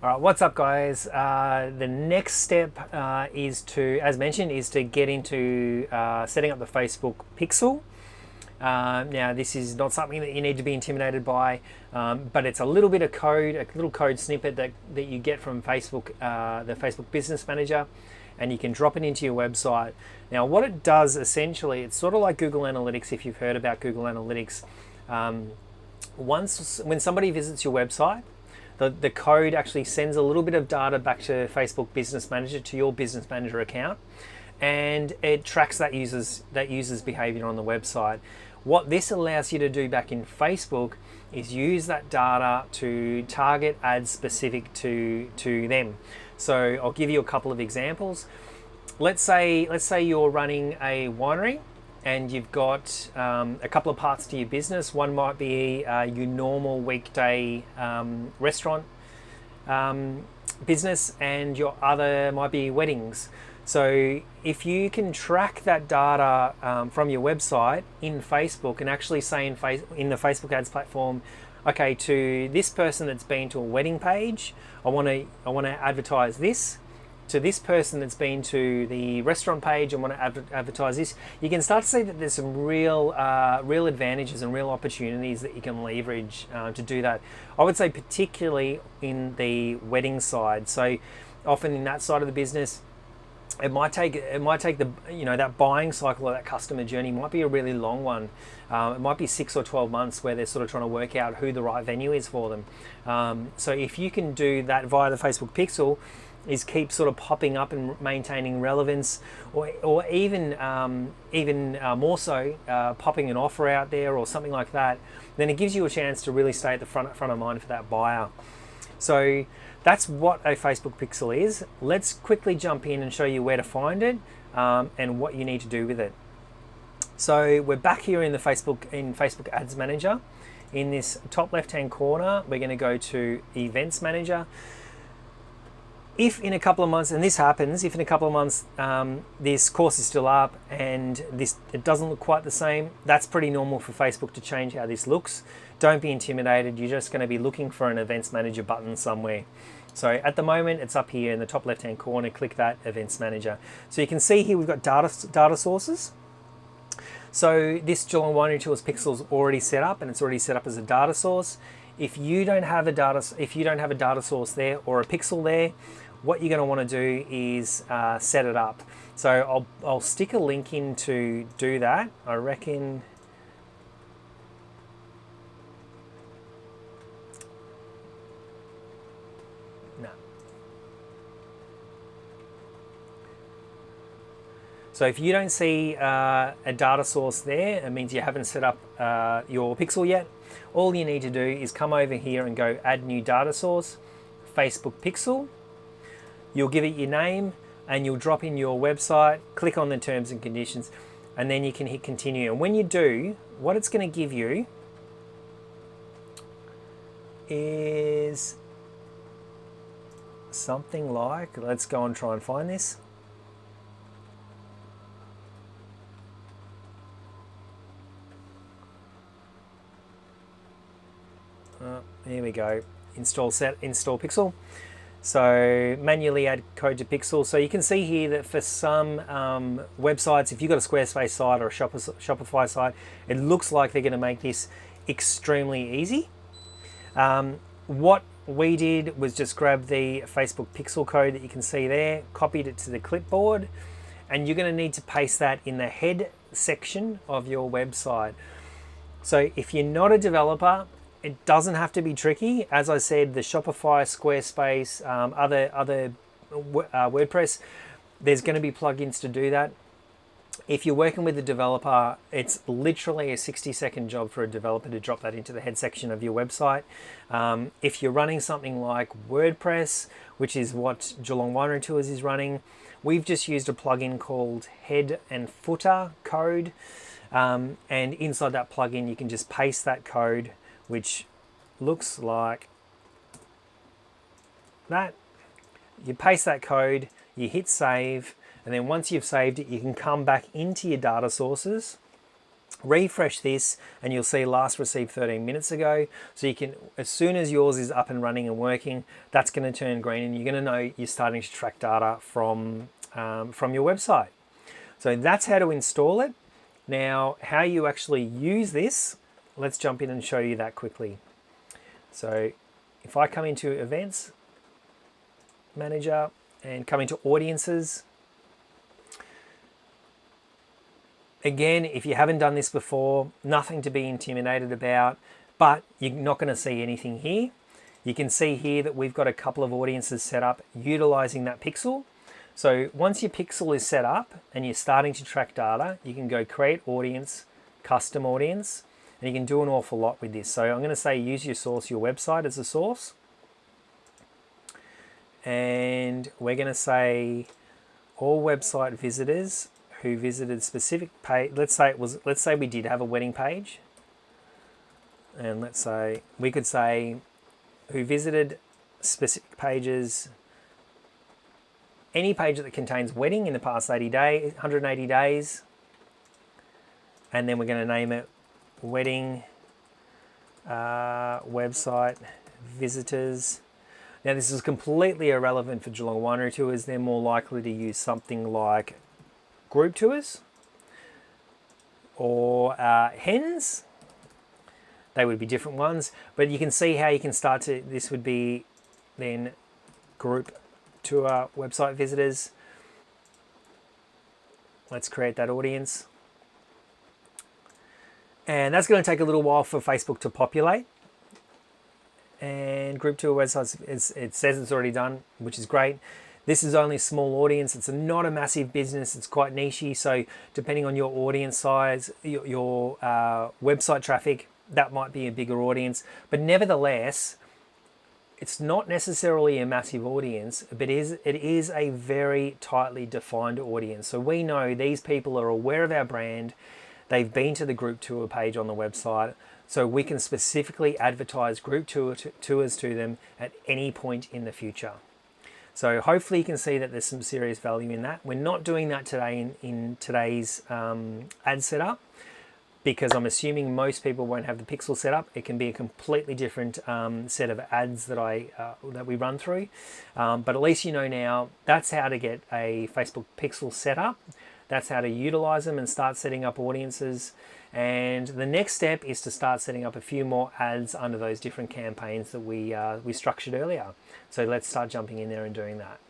All right, what's up, guys? The next step is to, as mentioned, is to get into setting up the Facebook Pixel. Now, this is not something that you need to be intimidated by, but it's a little bit of code, a little code snippet that you get from Facebook, the Facebook Business Manager, and you can drop it into your website. Now, what it does essentially, it's sort of like Google Analytics, if you've heard about Google Analytics. When somebody visits your website, the code actually sends a little bit of data back to Facebook Business Manager, to your Business Manager account, and it tracks that user's behavior on the website. What this allows you to do back in Facebook is use that data to target ads specific to them. So I'll give you a couple of examples. Let's say you're running a winery and you've got a couple of parts to your business. One might be your normal weekday restaurant business, and your other might be weddings. So if you can track that data from your website in Facebook and actually say in the Facebook ads platform, okay, to this person that's been to a wedding page, I want to advertise this. To this person that's been to the restaurant page and want to advertise this, you can start to see that there's some real advantages and real opportunities that you can leverage to do that. I would say particularly in the wedding side. So often in that side of the business, it might take the that buying cycle or that customer journey might be a really long one. It might be 6 or 12 months where they're sort of trying to work out who the right venue is for them. So if you can do that via the Facebook Pixel, is keep sort of popping up and maintaining relevance, or even more so popping an offer out there or something like that, then it gives you a chance to really stay at the front of mind for that buyer. So that's what a Facebook Pixel is. Let's quickly jump in and show you where to find it and what you need to do with it. So we're back here in Facebook Ads Manager. In this top left-hand corner, we're going to go to Events Manager. If in a couple of months, and this happens, if in a couple of months this course is still up and it doesn't look quite the same, that's pretty normal for Facebook to change how this looks. Don't be intimidated. You're just going to be looking for an Events Manager button somewhere. So at the moment, it's up here in the top left-hand corner. Click that Events Manager. So you can see here we've got data sources. So this Geelong Winery Tours Pixel is already set up, and it's already set up as a data source. If you don't have a data source there or a pixel there, what you're going to want to do is set it up. So I'll stick a link in to do that. I reckon. No. So if you don't see a data source there, it means you haven't set up your pixel yet. All you need to do is come over here and go add new data source, Facebook Pixel. You'll give it your name and you'll drop in your website, click on the terms and conditions, and then you can hit continue. And when you do, what it's going to give you is something like, let's go and try and find this. Here we go, install Pixel. So manually add code to Pixel. So you can see here that for some websites, if you've got a Squarespace site or a Shopify site, it looks like they're going to make this extremely easy. What we did was just grab the Facebook Pixel code that you can see there, copied it to the clipboard, and you're going to need to paste that in the head section of your website. So if you're not a developer, it doesn't have to be tricky. As I said, the Shopify, Squarespace, other WordPress, there's going to be plugins to do that. If you're working with a developer, it's literally a 60-second job for a developer to drop that into the head section of your website. If you're running something like WordPress, which is what Geelong Winery Tours is running, we've just used a plugin called Head and Footer Code. And inside that plugin, you can just paste that code, which looks like that. You paste that code, you hit save, and then once you've saved it, you can come back into your data sources refresh this and you'll see last received 13 minutes ago. So you can, as soon as yours is up and running and working, that's going to turn green and you're going to know you're starting to track data from your website. So that's how to install it. Now, how you actually use this, let's jump in and show you that quickly. So if I come into Events Manager and come into Audiences, again, if you haven't done this before, nothing to be intimidated about, but you're not going to see anything here. You can see here that we've got a couple of audiences set up utilizing that pixel. So once your pixel is set up and you're starting to track data, you can go create audience, custom audience, and you can do an awful lot with this. So I'm going to say use your source, your website as a source. And we're going to say all website visitors who visited specific page. Let's say we did have a wedding page. And let's say we could say who visited specific pages, any page that contains wedding in the past 180 days, and then we're going to name it wedding website visitors. Now this is completely irrelevant for Geelong Winery Tours. They're more likely to use something like group tours or hens. They would be different ones, but you can see how you can start to, this would be then group tour website visitors. Let's create that audience. And that's going to take a little while for Facebook to populate. And group tour websites, it says it's already done, which is great. This is only a small audience. It's not a massive business. It's quite nichey. So depending on your audience size, your website traffic, that might be a bigger audience. But nevertheless, it's not necessarily a massive audience, but it is a very tightly defined audience. So we know these people are aware of our brand. They've been to the group tour page on the website. So we can specifically advertise group tours to them at any point in the future. So hopefully you can see that there's some serious value in that. We're not doing that today in today's ad setup, because I'm assuming most people won't have the pixel set up. It can be a completely different set of ads that we run through. But at least you know now that's how to get a Facebook pixel set up. That's how to utilize them and start setting up audiences. And the next step is to start setting up a few more ads under those different campaigns that we structured earlier. So let's start jumping in there and doing that.